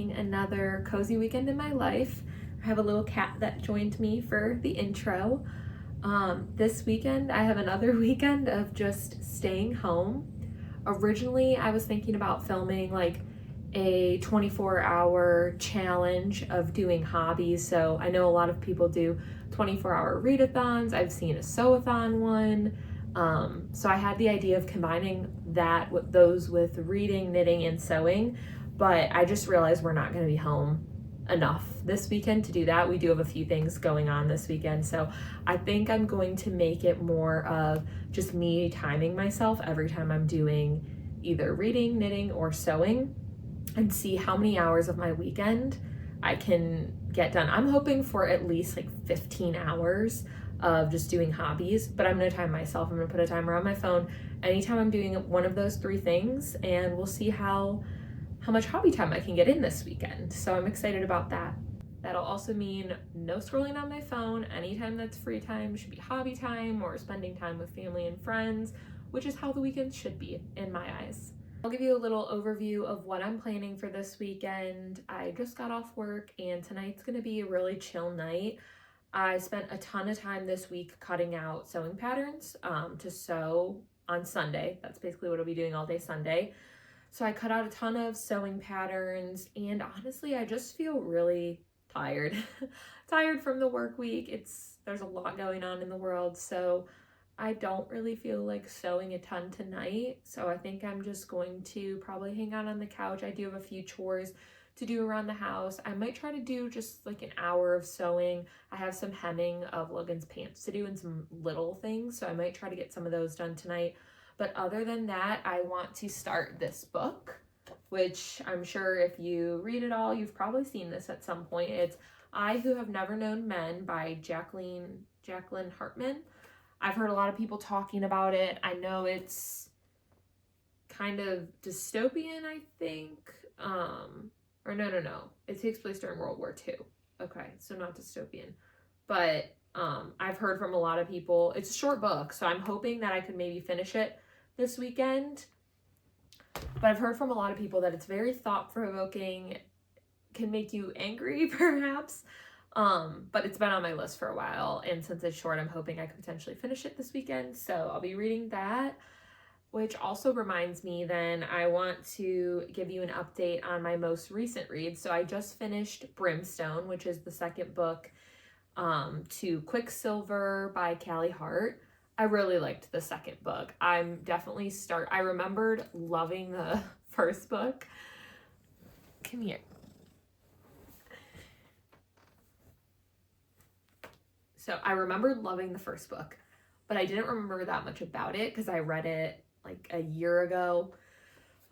making another cozy weekend in my life. I have a little cat that joined me for the intro. This weekend, I have another weekend of just staying home. Originally, I was thinking about filming like a 24-hour challenge of doing hobbies. So I know a lot of people do 24-hour readathons. I've seen a sew-a-thon one. So I had the idea of combining that with those with reading, knitting, and sewing, but I just realized we're not going to be home enough this weekend to do that. We do have a few things going on this weekend, so I think I'm going to make it more of just me timing myself every time I'm doing either reading, knitting, or sewing, and see how many hours of my weekend I can get done. I'm hoping for at least like 15 hours of just doing hobbies, but I'm gonna time myself. I'm gonna put a timer on my phone anytime I'm doing one of those three things, and we'll see how much hobby time I can get in this weekend. So I'm excited about that. That'll also mean no scrolling on my phone. Anytime that's free time should be hobby time or spending time with family and friends, which is how the weekend should be in my eyes. I'll give you a little overview of what I'm planning for this weekend. I just got off work and tonight's gonna be a really chill night. I spent a ton of time this week cutting out sewing patterns to sew on Sunday. That's basically what I'll be doing all day Sunday. So I cut out a ton of sewing patterns, and honestly, I just feel really tired. Tired from the work week. There's a lot going on in the world, so I don't really feel like sewing a ton tonight. So I think I'm just going to probably hang out on the couch. I do have a few chores to do around the house. I might try to do just like an hour of sewing. I have some hemming of Logan's pants to do and some little things, so I might try to get some of those done tonight. But other than that, I want to start this book, which I'm sure if you read it all, you've probably seen this at some point. It's I Who Have Never Known Men by Jacqueline Hartman. I've heard a lot of people talking about it. I know it's kind of dystopian, I think. Or no. It takes place during World War II. Okay, so not dystopian. But I've heard from a lot of people. It's a short book, so I'm hoping that I could maybe finish it this weekend. But I've heard from a lot of people that it's very thought-provoking, can make you angry perhaps. But it's been on my list for a while, and since it's short, I'm hoping I could potentially finish it this weekend. So I'll be reading that, which also reminds me then I want to give you an update on my most recent read. So I just finished Brimstone, which is the second book to Quicksilver by Callie Hart. I really liked the second book. I remembered loving the first book. Come here. So I remembered loving the first book, but I didn't remember that much about it because I read it like a year ago.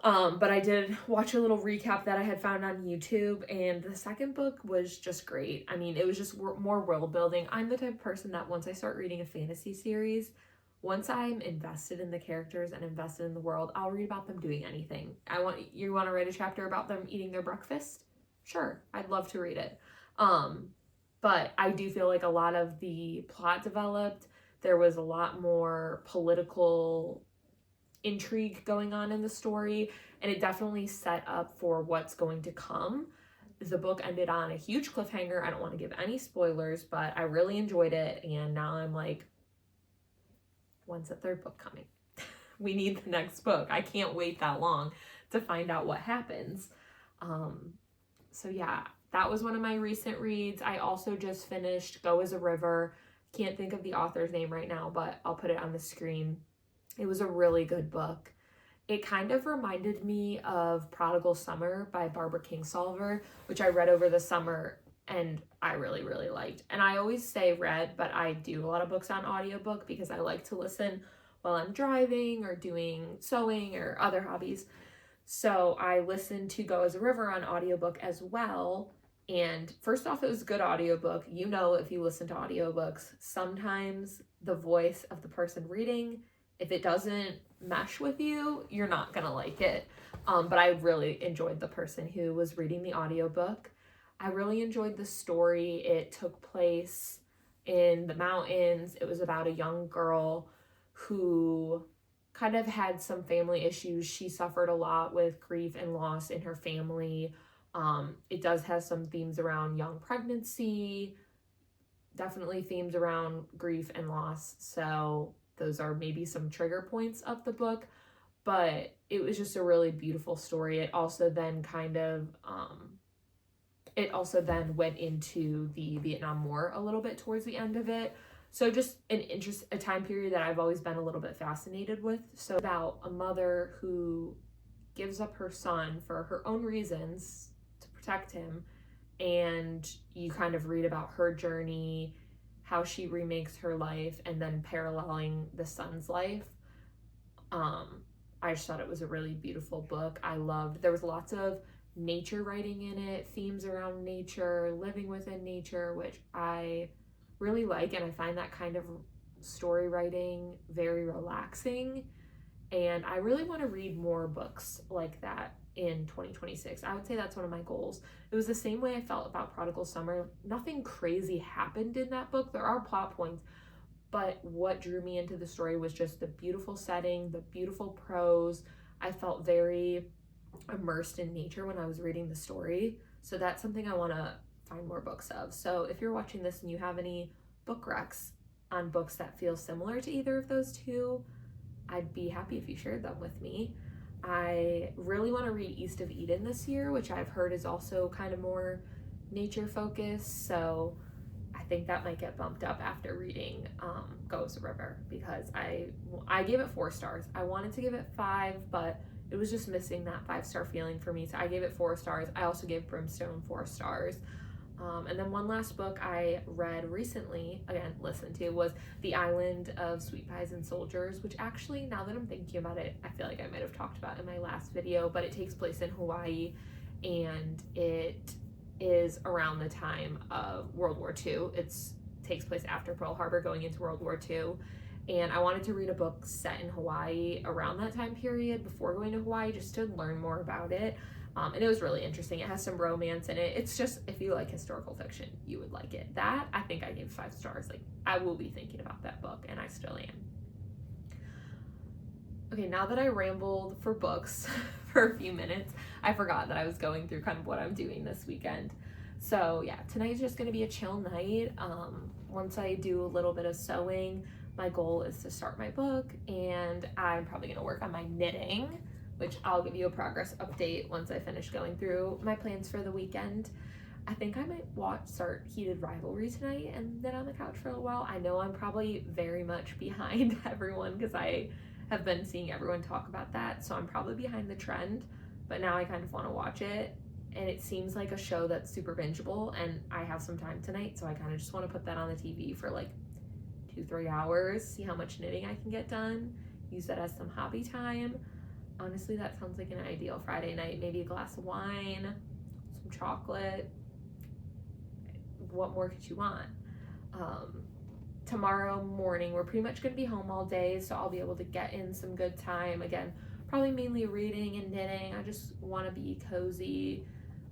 But I did watch a little recap that I had found on YouTube, and the second book was just great. I mean, it was just more world building. I'm the type of person that once I start reading a fantasy series, once I'm invested in the characters and invested in the world, I'll read about them doing anything. You want to write a chapter about them eating their breakfast? Sure, I'd love to read it. But I do feel like a lot of the plot developed. There was a lot more political intrigue going on in the story, and it definitely set up for what's going to come. The book ended on a huge cliffhanger. I don't want to give any spoilers, but I really enjoyed it, and now I'm like, when's the third book coming? We need the next book. I can't wait that long to find out what happens. So yeah, that was one of my recent reads. I also just finished Go as a River. Can't think of the author's name right now, but I'll put it on the screen. It was a really good book. It kind of reminded me of Prodigal Summer by Barbara Kingsolver, which I read over the summer and I really, really liked. And I always say read, but I do a lot of books on audiobook because I like to listen while I'm driving or doing sewing or other hobbies. So I listened to Go as a River on audiobook as well. And first off, it was a good audiobook. You know, if you listen to audiobooks, sometimes the voice of the person reading, if it doesn't mesh with you, you're not gonna like it. But I really enjoyed the person who was reading the audiobook. I really enjoyed the story. It took place in the mountains. It was about a young girl who kind of had some family issues. She suffered a lot with grief and loss in her family It does have some themes around young pregnancy, definitely themes around grief and loss. So those are maybe some trigger points of the book, but it was just a really beautiful story. It also then went into the Vietnam War a little bit towards the end of it. So just a time period that I've always been a little bit fascinated with. So about a mother who gives up her son for her own reasons to protect him, and you kind of read about her journey, how she remakes her life, and then paralleling the son's life. I just thought it was a really beautiful book. There was lots of nature writing in it, themes around nature, living within nature, which I really like, and I find that kind of story writing very relaxing, and I really want to read more books like that in 2026. I would say that's one of my goals. It was the same way I felt about Prodigal Summer. Nothing crazy happened in that book. There are plot points, but what drew me into the story was just the beautiful setting, the beautiful prose. I felt very immersed in nature when I was reading the story. So that's something I want to find more books of. So if you're watching this and you have any book recs on books that feel similar to either of those two, I'd be happy if you shared them with me. I really want to read East of Eden this year, which I've heard is also kind of more nature focused. So I think that might get bumped up after reading Goes River, because I gave it 4 stars. I wanted to give it 5, but it was just missing that 5-star feeling for me. So I gave it 4 stars. I also gave Brimstone 4 stars. And then one last book I read recently, again, listened to, was The Island of Sweet Pies and Soldiers, which actually, now that I'm thinking about it, I feel like I might have talked about in my last video, but it takes place in Hawaii, and it is around the time of World War II. It takes place after Pearl Harbor, going into World War II. And I wanted to read a book set in Hawaii around that time period before going to Hawaii, just to learn more about it. And it was really interesting. It has some romance in it. It's just, if you like historical fiction, you would like it. That, I think I gave 5 stars. Like, I will be thinking about that book, and I still am. Okay, now that I rambled for books for a few minutes, I forgot that I was going through kind of what I'm doing this weekend. So yeah, tonight's just gonna be a chill night. Once I do a little bit of sewing, my goal is to start my book, and I'm probably gonna work on my knitting, which I'll give you a progress update once I finish going through my plans for the weekend. I think I might start Heated Rivalry tonight and knit on the couch for a little while. I know I'm probably very much behind everyone, because I have been seeing everyone talk about that, so I'm probably behind the trend, but now I kind of want to watch it, and it seems like a show that's super bingeable, and I have some time tonight, so I kind of just want to put that on the TV for like 2-3 hours, see how much knitting I can get done, use that as some hobby time. Honestly, that sounds like an ideal Friday night. Maybe a glass of wine, some chocolate. What more could you want? Tomorrow morning, we're pretty much going to be home all day, so I'll be able to get in some good time. Again, probably mainly reading and knitting. I just want to be cozy.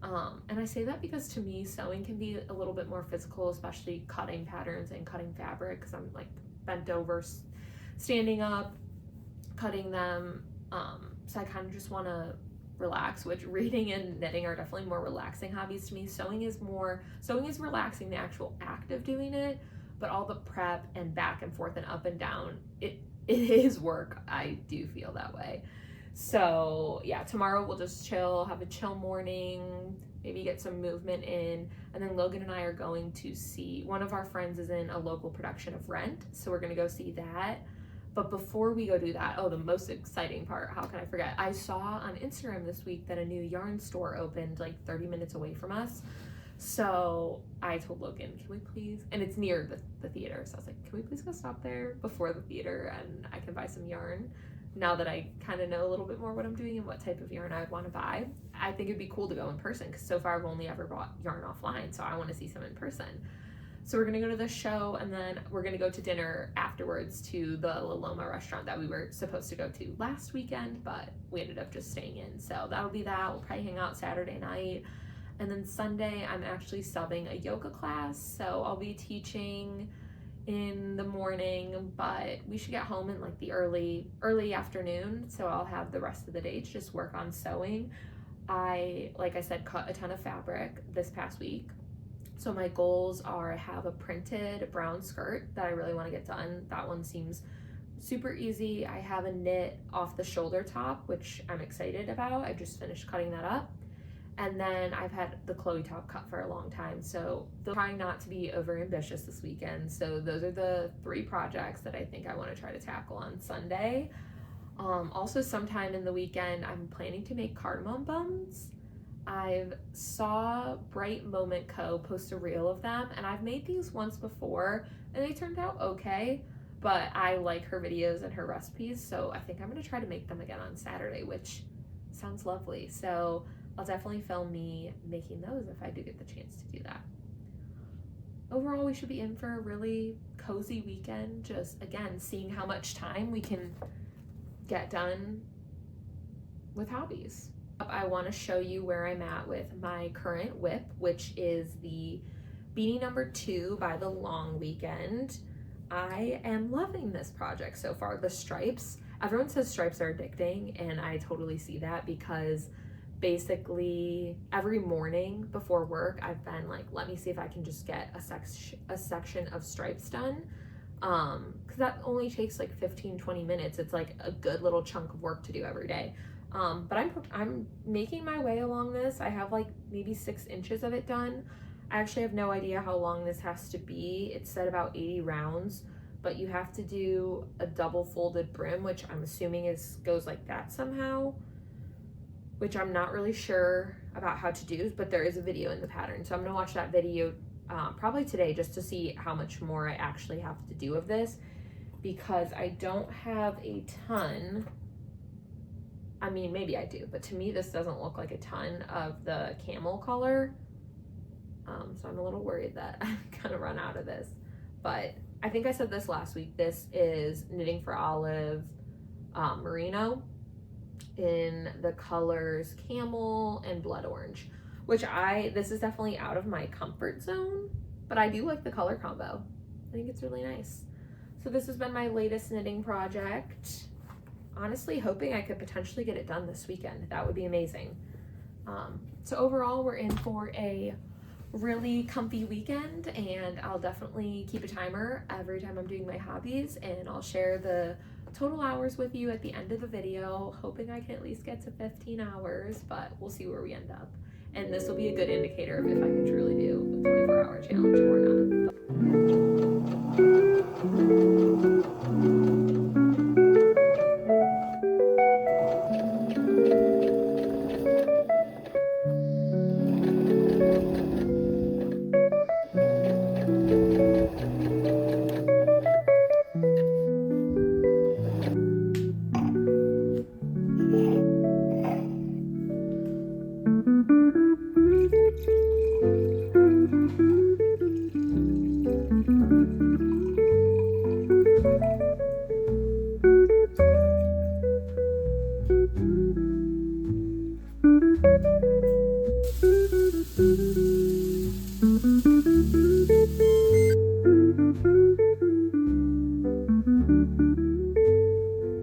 And I say that because to me, sewing can be a little bit more physical, especially cutting patterns and cutting fabric, because I'm like bent over, standing up, cutting them. So I kind of just want to relax, which reading and knitting are definitely more relaxing hobbies to me. Sewing is relaxing, the actual act of doing it, but all the prep and back and forth and up and down, it is work. I do feel that way. So yeah, tomorrow we'll just chill, have a chill morning, maybe get some movement in, and then Logan and I are going to see, one of our friends is in a local production of Rent, so we're gonna go see that. But before we go do that, the most exciting part, how can I forget? I saw on Instagram this week that a new yarn store opened like 30 minutes away from us. So I told Logan, can we please, and it's near the theater, so I was like, can we please go stop there before the theater and I can buy some yarn? Now that I kind of know a little bit more what I'm doing and what type of yarn I would want to buy, I think it'd be cool to go in person, because so far I've only ever bought yarn offline, so I want to see some in person. So we're gonna go to the show, and then we're gonna go to dinner afterwards to the La Loma restaurant that we were supposed to go to last weekend, but we ended up just staying in. So that'll be that. We'll probably hang out Saturday night. And then Sunday, I'm actually subbing a yoga class, so I'll be teaching in the morning, but we should get home in like the early afternoon, so I'll have the rest of the day to just work on sewing. I, like I said, cut a ton of fabric this past week. So my goals are, I have a printed brown skirt that I really want to get done. That one seems super easy. I have a knit off the shoulder top, which I'm excited about. I just finished cutting that up. And then I've had the Chloe top cut for a long time. So trying not to be over ambitious this weekend. So those are the 3 projects that I think I want to try to tackle on Sunday. Also sometime in the weekend, I'm planning to make cardamom buns. I've saw Bright Moment Co. post a reel of them, and I've made these once before and they turned out okay, but I like her videos and her recipes, so I think I'm gonna try to make them again on Saturday, which sounds lovely. So I'll definitely film me making those if I do get the chance to do that. Overall, we should be in for a really cozy weekend, just again, seeing how much time we can get done with hobbies. I want to show you where I'm at with my current whip, which is the Beanie number 2 by the Long Weekend. I am loving this project so far. The stripes, everyone says stripes are addicting, and I totally see that, because basically every morning before work I've been like, let me see if I can just get a section of stripes done, because that only takes like 15-20 minutes. It's like a good little chunk of work to do every day. But I'm making my way along this. I have like maybe 6 inches of it done. I actually have no idea how long this has to be. It said about 80 rounds, but you have to do a double folded brim, which I'm assuming goes like that somehow, which I'm not really sure about how to do, but there is a video in the pattern. So I'm gonna watch that video probably today, just to see how much more I actually have to do of this, because I don't have a ton. I mean, maybe I do, but to me this doesn't look like a ton of the camel color. So I'm a little worried that I'm gonna run out of this. But I think I said this last week, this is Knitting for Olive merino in the colors camel and blood orange, which this is definitely out of my comfort zone, but I do like the color combo. I think it's really nice. So this has been my latest knitting project. Honestly hoping I could potentially get it done this weekend. That would be amazing. So overall, we're in for a really comfy weekend, and I'll definitely keep a timer every time I'm doing my hobbies, and I'll share the total hours with you at the end of the video, hoping I can at least get to 15 hours, but we'll see where we end up. And this will be a good indicator of if I can truly do a 24-hour challenge or not.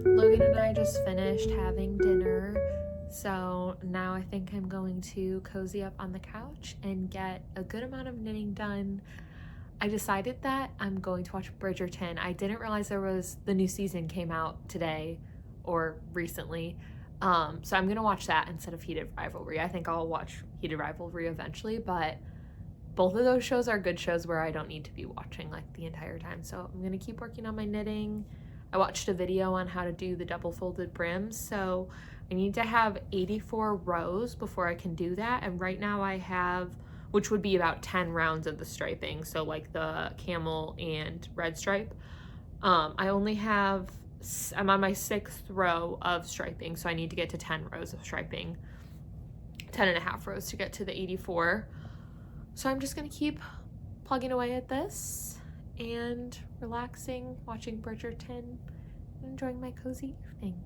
Logan and I just finished having dinner, so now I think I'm going to cozy up on the couch and get a good amount of knitting done. I decided that I'm going to watch Bridgerton. I didn't realize the new season came out today or recently, so I'm gonna watch that instead of Heated Rivalry. I think I'll watch Heated Rivalry eventually, but both of those shows are good shows where I don't need to be watching like the entire time. So I'm gonna keep working on my knitting. I watched a video on how to do the double folded brims, so I need to have 84 rows before I can do that, and right now I have, which would be about 10 rounds of the striping, so like the camel and red stripe. I'm on my 6th row of striping, so I need to get to 10 rows of striping, 10 and a half rows to get to the 84. So I'm just gonna keep plugging away at this and relaxing, watching Bridgerton, and enjoying my cozy evening.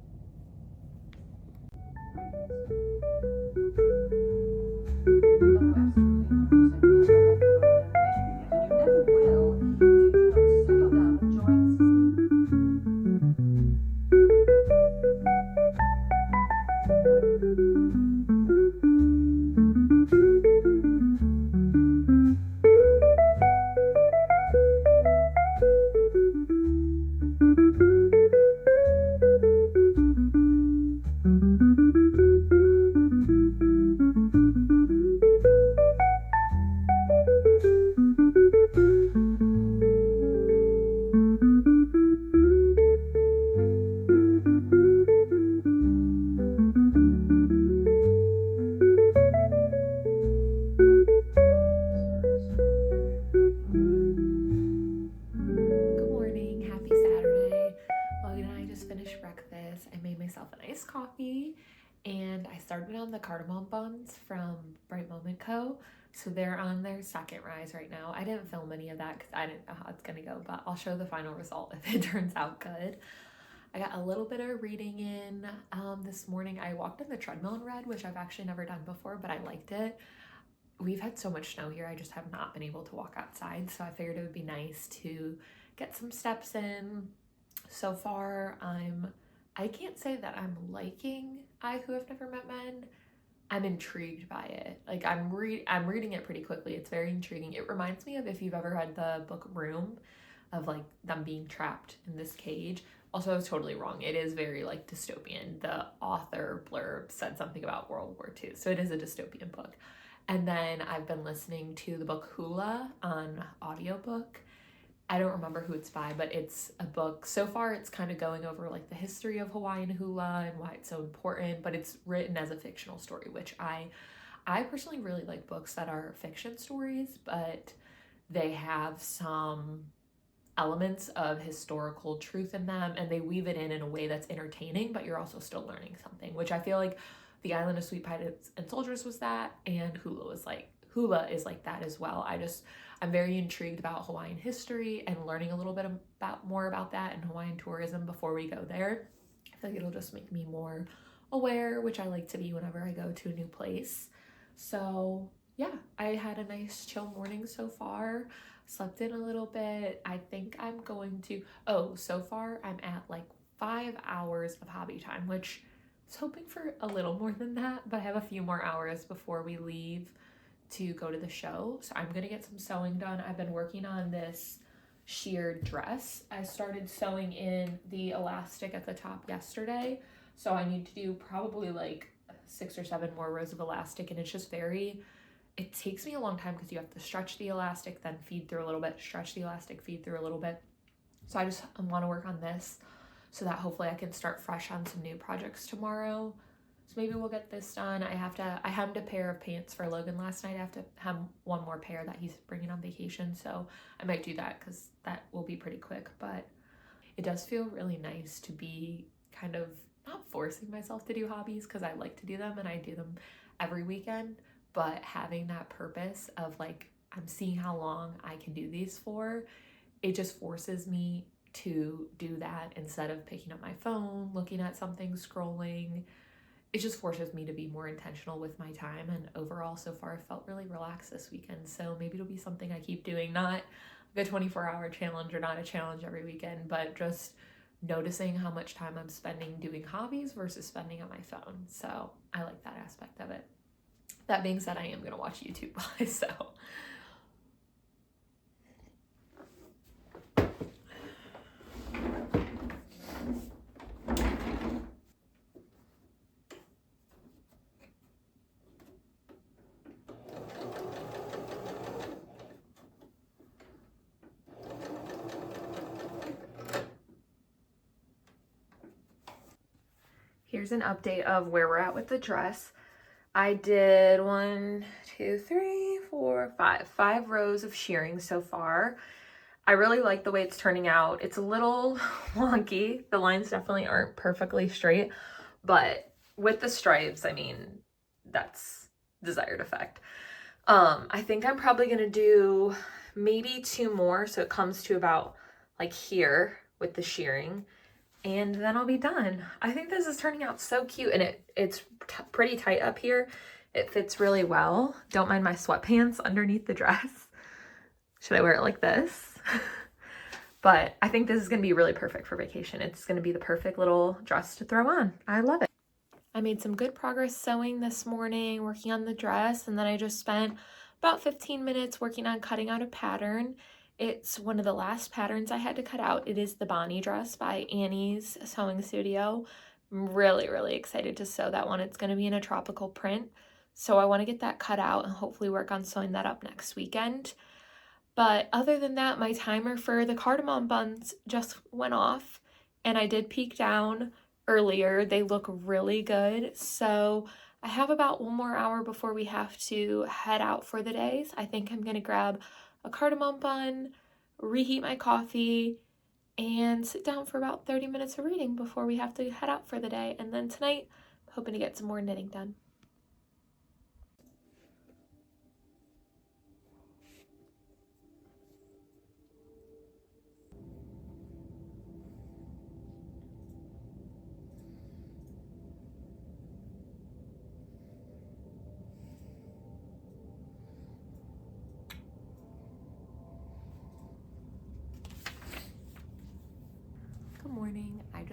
cardamom buns from Bright Moment Co. So they're on their second rise right now. I didn't film any of that because I didn't know how it's gonna go, but I'll show the final result if it turns out good. I got a little bit of reading in this morning. I walked on the treadmill and read, which I've actually never done before, but I liked it. We've had so much snow here, I just have not been able to walk outside, so I figured it would be nice to get some steps in. So far, I can't say that I'm liking I Who Have Never Met Men. I'm intrigued by it. Like I'm reading it pretty quickly. It's very intriguing. It reminds me of, if you've ever read the book Room, of like them being trapped in this cage. Also, I was totally wrong. It is very like dystopian. The author blurb said something about World War II, so it is a dystopian book. And then I've been listening to the book Hula on audiobook. I don't remember who it's by, but it's a book. So far, it's kind of going over like the history of Hawaiian hula and why it's so important, but it's written as a fictional story, which I personally really like books that are fiction stories, but they have some elements of historical truth in them, and they weave it in a way that's entertaining, but you're also still learning something, which I feel like The Island of Sweet Pilots and Soldiers was that, and Hula is like that as well. I'm very intrigued about Hawaiian history and learning a little bit more about that and Hawaiian tourism before we go there. I feel like it'll just make me more aware, which I like to be whenever I go to a new place. So yeah, I had a nice chill morning so far. Slept in a little bit. I think I'm going to, so far I'm at like 5 hours of hobby time, which I was hoping for a little more than that, but I have a few more hours before we leave to go to the show. So I'm gonna get some sewing done. I've been working on this sheared dress. I started sewing in the elastic at the top yesterday, so I need to do probably like 6 or 7 more rows of elastic, and it's just it takes me a long time because you have to stretch the elastic, then feed through a little bit, stretch the elastic, feed through a little bit. So I just want to work on this so that hopefully I can start fresh on some new projects tomorrow. So maybe we'll get this done. I hemmed a pair of pants for Logan last night. I have to hem one more pair that he's bringing on vacation, so I might do that because that will be pretty quick. But it does feel really nice to be kind of not forcing myself to do hobbies, because I like to do them and I do them every weekend, but having that purpose of like, I'm seeing how long I can do these for, it just forces me to do that instead of picking up my phone, looking at something, scrolling. It just forces me to be more intentional with my time, and overall so far I felt really relaxed this weekend. So maybe it'll be something I keep doing, not like a 24-hour challenge or not a challenge every weekend, but just noticing how much time I'm spending doing hobbies versus spending on my phone. So I like that aspect of it. That being said, I am gonna watch YouTube while I sew. Here's an update of where we're at with the dress. I did 5 rows of shearing so far. I really like the way it's turning out. It's a little wonky. The lines definitely aren't perfectly straight, but with the stripes, I mean, that's desired effect. I think I'm probably gonna do maybe 2 more, so it comes to about like here with the shearing, and then I'll be done. I think this is turning out so cute, and it's pretty tight up here. It fits really well. Don't mind my sweatpants underneath the dress. Should I wear it like this? But I think this is gonna be really perfect for vacation. It's gonna be the perfect little dress to throw on. I love it. I made some good progress sewing this morning, working on the dress, and then I just spent about 15 minutes working on cutting out a pattern. It's one of the last patterns I had to cut out. It is the Bonnie dress by Annie's Sewing Studio. I'm really, really excited to sew that one. It's going to be in a tropical print, so I want to get that cut out and hopefully work on sewing that up next weekend. But other than that, my timer for the cardamom buns just went off, and I did peek down earlier. They look really good, so I have about 1 more hour before we have to head out for the day. I think I'm gonna grab a cardamom bun, reheat my coffee, and sit down for about 30 minutes of reading before we have to head out for the day. And then tonight, I'm hoping to get some more knitting done.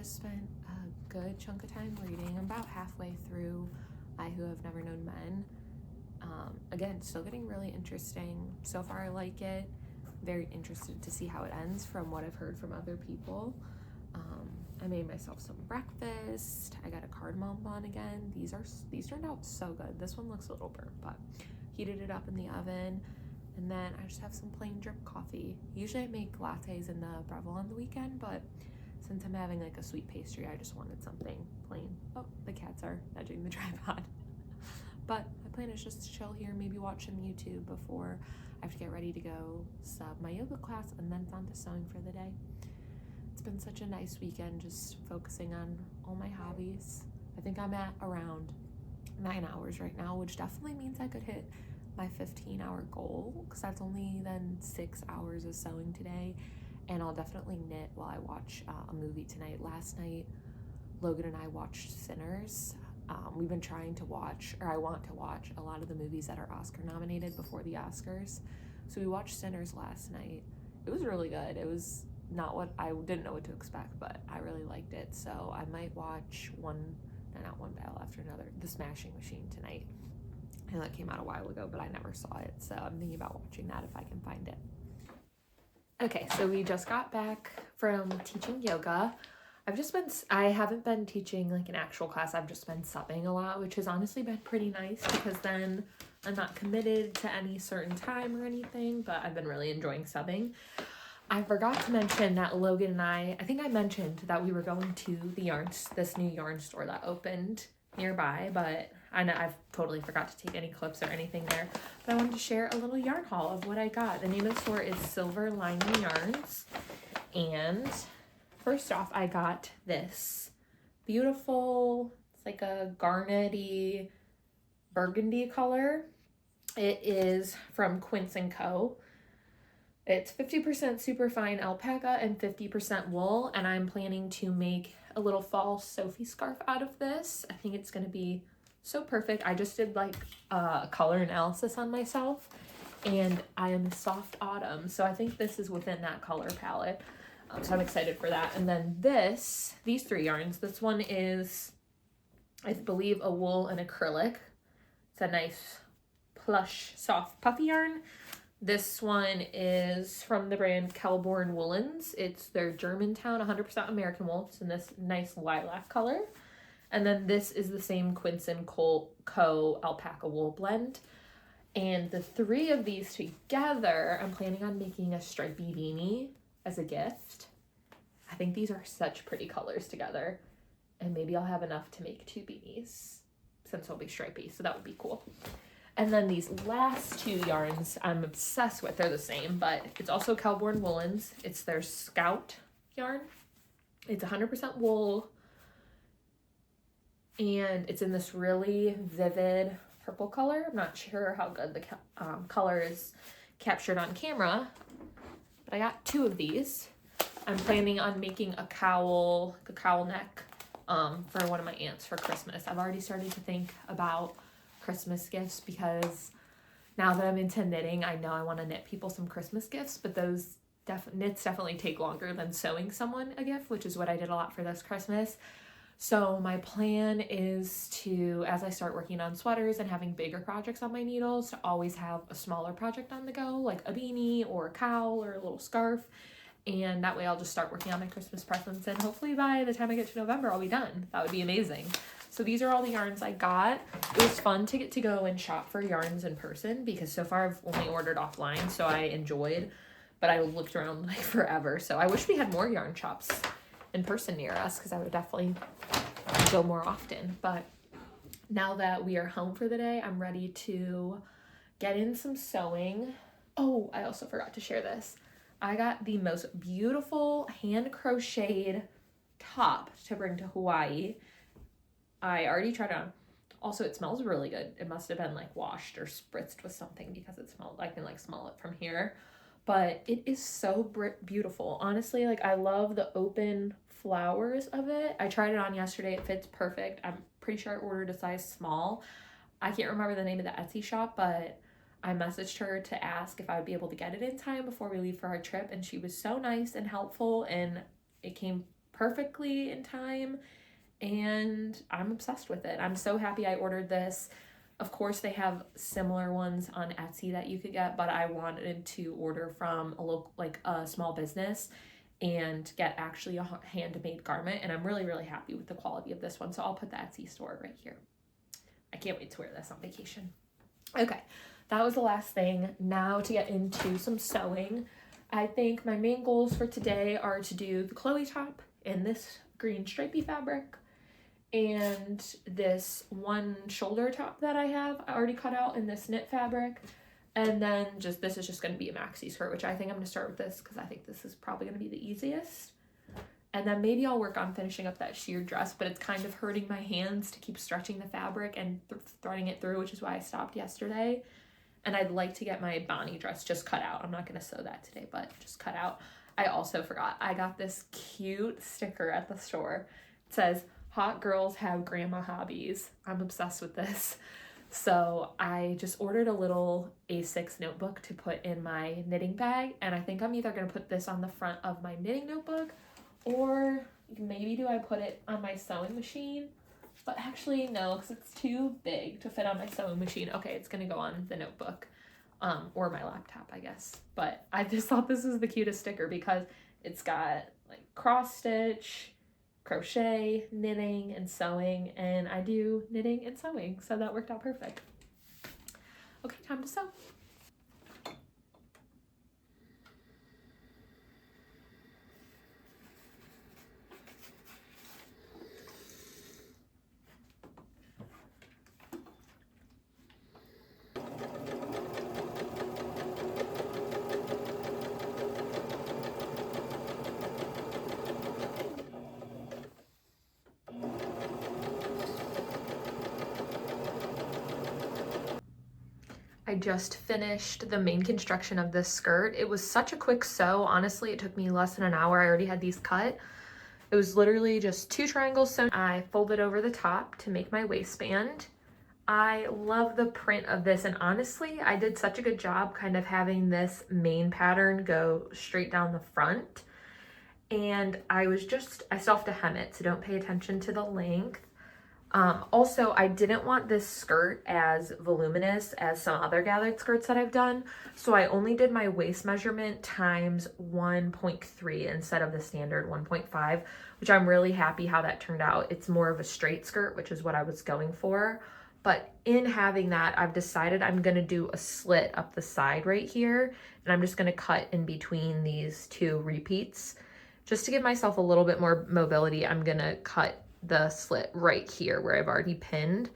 just spent a good chunk of time reading. I'm about halfway through I Who Have Never Known Men. Again, still getting really interesting. So far I like it. Very interested to see how it ends from what I've heard from other people. I made myself some breakfast. I got a cardamom bun again. These turned out so good. This one looks a little burnt, but heated it up in the oven. And then I just have some plain drip coffee. Usually I make lattes in the Breville on the weekend, but since I'm having like a sweet pastry, I just wanted something plain. Oh, the cats are nudging the tripod. But my plan is just to chill here, maybe watch some YouTube before I have to get ready to go sub my yoga class, and then it's on to sewing for the day. It's been such a nice weekend, just focusing on all my hobbies. I think I'm at around 9 hours right now, which definitely means I could hit my 15-hour goal, because that's only then 6 hours of sewing today. And I'll definitely knit while I watch a movie tonight. Last night, Logan and I watched Sinners. We've been trying to watch, or I want to watch, a lot of the movies that are Oscar nominated before the Oscars. So we watched Sinners last night. It was really good. It was not what I didn't know what to expect, but I really liked it. So I might watch not One Battle After Another, The Smashing Machine tonight. I know that came out a while ago, but I never saw it. So I'm thinking about watching that if I can find it. Okay, so we just got back from teaching yoga. I haven't been teaching like an actual class. I've just been subbing a lot, which has honestly been pretty nice, because then I'm not committed to any certain time or anything, but I've been really enjoying subbing. I forgot to mention that Logan and I think I mentioned that we were going to this new yarn store that opened nearby, but I've totally forgot to take any clips or anything there. But I wanted to share a little yarn haul of what I got. The name of the store is Silver Lining Yarns, and first off, I got this beautiful, it's like a garnety burgundy color. It is from Quince & Co. It's 50% superfine alpaca and 50% wool, and I'm planning to make a little fall Sophie scarf out of this. I think it's going to be so perfect. I just did like a color analysis on myself, and I am soft autumn, so I think this is within that color palette. So I'm excited for that. And then these 3 yarns, this one is, I believe, a wool and acrylic. It's a nice plush, soft, puffy yarn. This one is from the brand Kelborn Woolens. It's their Germantown 100% American wool. It's in this nice lilac color. And then this is the same Quince & Co. alpaca wool blend. And the 3 of these together, I'm planning on making a stripy beanie as a gift. I think these are such pretty colors together, and maybe I'll have enough to make 2 beanies since they'll be stripy, so that would be cool. And then these last 2 yarns I'm obsessed with. They're the same, but it's also Kelborn Woolens. It's their Scout yarn. It's 100% wool, and it's in this really vivid purple color. I'm not sure how good the color is captured on camera, but I got 2 of these. I'm planning on making a cowl neck for one of my aunts for Christmas. I've already started to think about Christmas gifts, because now that I'm into knitting, I know I want to knit people some Christmas gifts, but those knits definitely take longer than sewing someone a gift, which is what I did a lot for this Christmas. So my plan is to, as I start working on sweaters and having bigger projects on my needles, to always have a smaller project on the go, like a beanie or a cowl or a little scarf. And that way I'll just start working on my Christmas presents, and hopefully by the time I get to November, I'll be done. That would be amazing. So these are all the yarns I got. It was fun to get to go and shop for yarns in person, because so far I've only ordered offline, so I enjoyed, but I looked around like forever. So I wish we had more yarn shops in person near us, because I would definitely go more often. But now that we are home for the day, I'm ready to get in some sewing. Oh, I also forgot to share this. I got the most beautiful hand crocheted top to bring to Hawaii. I already tried it on. Also, it smells really good. It must have been like washed or spritzed with something, because it smelled, I can like smell it from here. But it is so beautiful. Honestly, like I love the open flowers of it. I tried it on yesterday. It fits perfect. I'm pretty sure I ordered a size small. I can't remember the name of the Etsy shop, but I messaged her to ask if I would be able to get it in time before we leave for our trip, and she was so nice and helpful, and it came perfectly in time, and I'm obsessed with it. I'm so happy I ordered this. Of course, they have similar ones on Etsy that you could get, but I wanted to order from a local, like a small business, and get actually a handmade garment, and I'm really, really happy with the quality of this one. So I'll put the Etsy store right here. I can't wait to wear this on vacation. Okay, that was the last thing. Now to get into some sewing. I think my main goals for today are to do the Chloe top in this green stripy fabric, and this one shoulder top that I have already cut out in this knit fabric. And then this is just going to be a maxi skirt, which I think I'm going to start with this because I think this is probably going to be the easiest. And then maybe I'll work on finishing up that sheer dress, but it's kind of hurting my hands to keep stretching the fabric and threading it through, which is why I stopped yesterday. And I'd like to get my Bonnie dress just cut out. I'm not going to sew that today, but just cut out. I also forgot, I got this cute sticker at the store. It says, "Hot girls have grandma hobbies." I'm obsessed with this. So I just ordered a little A6 notebook to put in my knitting bag, and I think I'm either going to put this on the front of my knitting notebook, or maybe do I put it on my sewing machine? But actually no, because it's too big to fit on my sewing machine. Okay, it's going to go on the notebook, or my laptop, I guess. But I just thought this is the cutest sticker because it's got like cross stitch, crochet, knitting, and sewing, and I do knitting and sewing, so that worked out perfect. Okay, time to sew. I just finished the main construction of this skirt. It was such a quick sew. Honestly, it took me less than an hour. I already had these cut. It was literally just 2 triangles sewn. I folded over the top to make my waistband. I love the print of this, and honestly, I did such a good job kind of having this main pattern go straight down the front. And I still have to hem it, so don't pay attention to the length. Also, I didn't want this skirt as voluminous as some other gathered skirts that I've done, so I only did my waist measurement times 1.3 instead of the standard 1.5, which I'm really happy how that turned out. It's more of a straight skirt, which is what I was going for. But in having that, I've decided I'm going to do a slit up the side right here, and I'm just going to cut in between these 2 repeats. Just to give myself a little bit more mobility, I'm going to cut the slit right here where I've already pinned,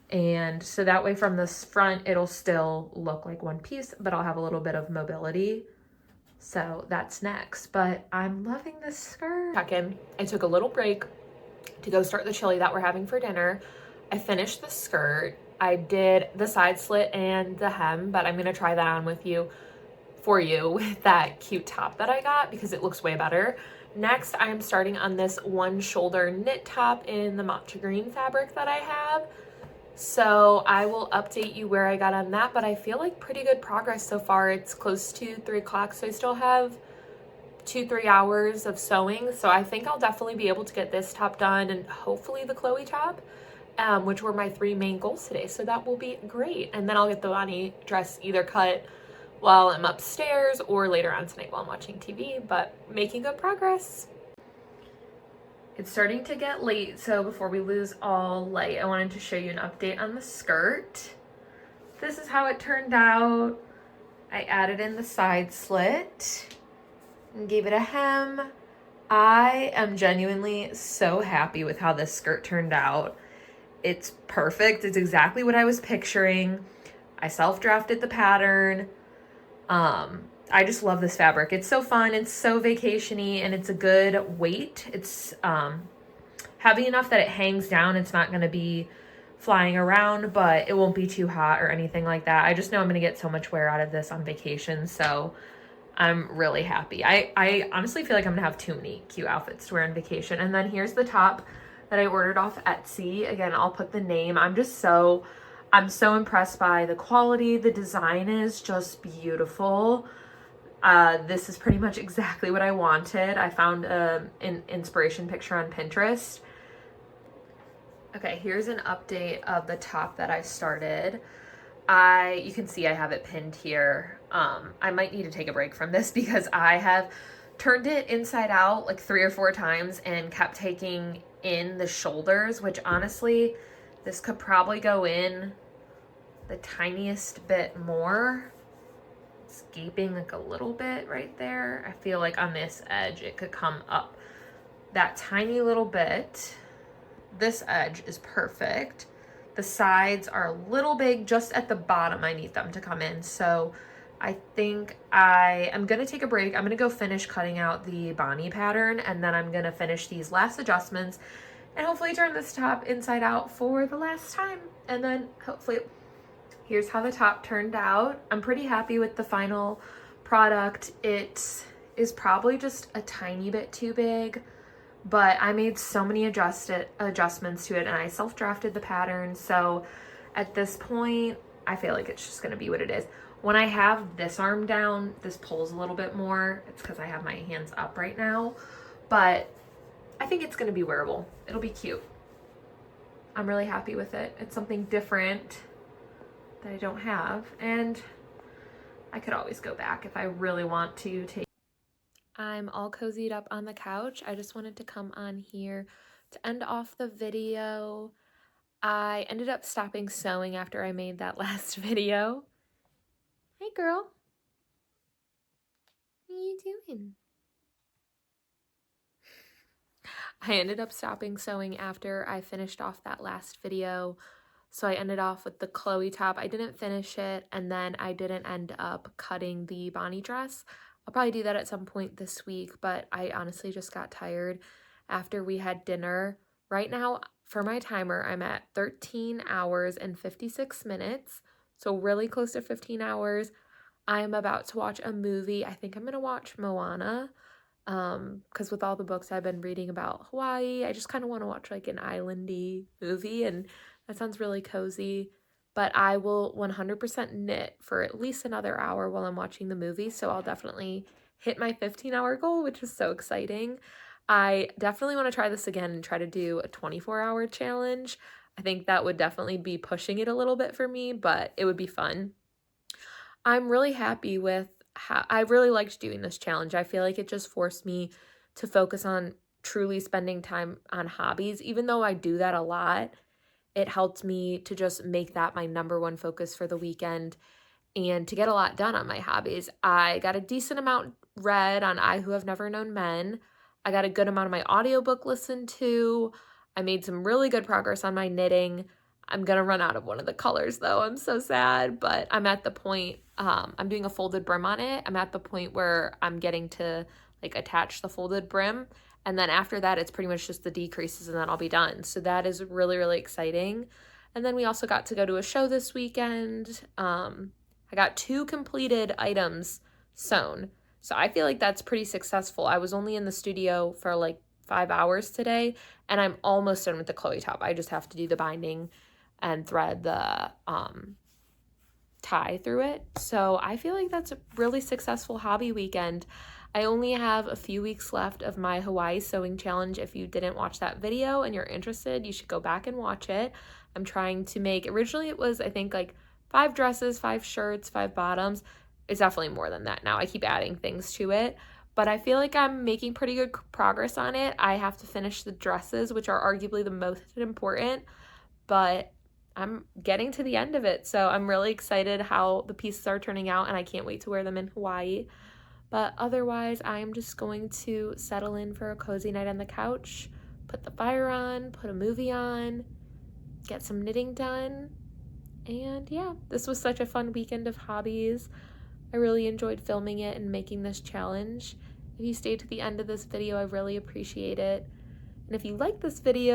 and so that way from this front it'll still look like one piece, but I'll have a little bit of mobility. So that's next, but I'm loving this skirt. I took a little break to go start the chili that we're having for dinner. I finished the skirt. I did the side slit and the hem, but I'm gonna try that on with you with that cute top that I got because it looks way better. Next, I am starting on this one shoulder knit top in the matcha green fabric that I have. So I will update you where I got on that, but I feel like pretty good progress so far. It's close to 3 o'clock, so I still have 2-3 hours of sewing. So I think I'll definitely be able to get this top done and hopefully the Chloe top, which were my 3 main goals today. So that will be great. And then I'll get the Bonnie dress either cut while I'm upstairs or later on tonight while I'm watching TV, but making good progress. It's starting to get late, so before we lose all light, I wanted to show you an update on the skirt. This is how it turned out. I added in the side slit and gave it a hem. I am genuinely so happy with how this skirt turned out. It's perfect. It's exactly what I was picturing. I self-drafted the pattern. I just love this fabric. It's so fun, it's so vacation-y, and it's a good weight. It's heavy enough that it hangs down. It's not going to be flying around, but it won't be too hot or anything like that. I just know I'm going to get so much wear out of this on vacation, so I'm really happy. I honestly feel like I'm going to have too many cute outfits to wear on vacation. And then here's the top that I ordered off Etsy. Again, I'll put the name. I'm so impressed by the quality. The design is just beautiful. This is pretty much exactly what I wanted. I found an inspiration picture on Pinterest. Okay, here's an update of the top that I started. You can see I have it pinned here. I might need to take a break from this because I have turned it inside out like 3 or 4 times and kept taking in the shoulders, which honestly, this could probably go in the tiniest bit more. It's gaping like a little bit right there. I feel like on this edge, it could come up that tiny little bit. This edge is perfect. The sides are a little big just at the bottom. I need them to come in. So I think I am going to take a break. I'm going to go finish cutting out the Bonnie pattern, and then I'm going to finish these last adjustments and hopefully turn this top inside out for the last time. And then hopefully, here's how the top turned out. I'm pretty happy with the final product. It is probably just a tiny bit too big, but I made so many adjustments to it, and I self-drafted the pattern. So at this point, I feel like it's just going to be what it is. When I have this arm down, this pulls a little bit more. It's because I have my hands up right now, but I think it's going to be wearable. It'll be cute. I'm really happy with it. It's something different that I don't have, and I could always go back if I really want to take. I'm all cozied up on the couch. I just wanted to come on here to end off the video. I ended up stopping sewing after I made that last video. Hey girl. What are you doing? I ended up stopping sewing after I finished off that last video. So I ended off with the Chloe top. I didn't finish it, and then I didn't end up cutting the Bonnie dress. I'll probably do that at some point this week, but I honestly just got tired after we had dinner. Right now, for my timer, I'm at 13 hours and 56 minutes, so really close to 15 hours. I am about to watch a movie. I think I'm going to watch Moana, because with all the books I've been reading about Hawaii, I just kind of want to watch like an islandy movie, and that sounds really cozy. But I will 100% knit for at least another hour while I'm watching the movie, so I'll definitely hit my 15-hour goal, which is so exciting. I definitely want to try this again and try to do a 24-hour challenge. I think that would definitely be pushing it a little bit for me, but it would be fun. I'm really happy with how I really liked doing this challenge. I feel like it just forced me to focus on truly spending time on hobbies. Even though I do that a lot, it helped me to just make that my number one focus for the weekend and to get a lot done on my hobbies. I got a decent amount read on I Who Have Never Known Men. I got a good amount of my audiobook listened to. I made some really good progress on my knitting. I'm going to run out of one of the colors though. I'm so sad, but I'm at the point, I'm doing a folded brim on it. I'm at the point where I'm getting to like attach the folded brim. And then after that, it's pretty much just the decreases and then I'll be done. So that is really, really exciting. And then we also got to go to a show this weekend. I got 2 completed items sewn. So I feel like that's pretty successful. I was only in the studio for like 5 hours today, and I'm almost done with the Chloe top. I just have to do the binding and thread the tie through it. So I feel like that's a really successful hobby weekend. I only have a few weeks left of my Hawaii sewing challenge. If you didn't watch that video and you're interested, you should go back and watch it. I'm trying to make, originally it was I think like 5 dresses, 5 shirts, 5 bottoms. It's definitely more than that now. I keep adding things to it, but I feel like I'm making pretty good progress on it. I have to finish the dresses, which are arguably the most important, but I'm getting to the end of it. So I'm really excited how the pieces are turning out, and I can't wait to wear them in Hawaii. But otherwise, I'm just going to settle in for a cozy night on the couch, put the fire on, put a movie on, get some knitting done. And yeah, this was such a fun weekend of hobbies. I really enjoyed filming it and making this challenge. If you stayed to the end of this video, I really appreciate it. And if you like this video,